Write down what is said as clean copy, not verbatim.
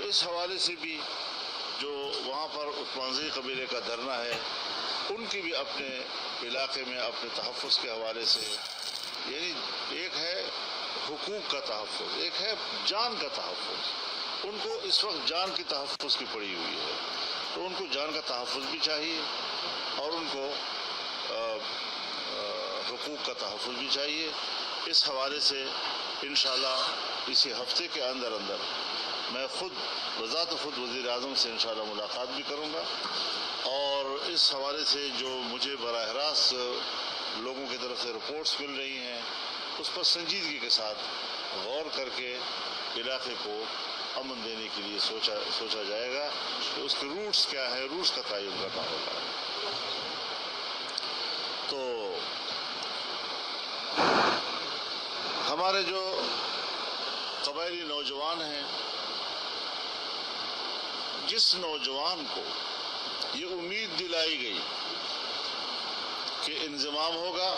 اس حوالے سے بھی جو وہاں پر عثمانزئی قبیلے کا دھرنا ہے، ان کی بھی اپنے علاقے میں اپنے تحفظ کے حوالے سے، یعنی ایک ہے حقوق کا تحفظ، ایک ہے جان کا تحفظ. ان کو اس وقت جان کی تحفظ کی پڑی ہوئی ہے، تو ان کو جان کا تحفظ بھی چاہیے اور ان کو حقوق کا تحفظ بھی چاہیے. اس حوالے سے انشاءاللہ اسی ہفتے کے اندر میں خود بذات خود وزیر اعظم سے انشاءاللہ ملاقات بھی کروں گا، اور اس حوالے سے جو مجھے براہ راست لوگوں کی طرف سے رپورٹس مل رہی ہیں اس پر سنجیدگی کے ساتھ غور کر کے علاقے کو امن دینے کے لیے سوچا جائے گا کہ اس کے روٹس کیا ہے، روٹس کا تعین کرنا ہوگا. تو ہمارے جو قبائلی نوجوان ہیں، جس نوجوان کو یہ امید دلائی گئی کہ انضمام ہوگا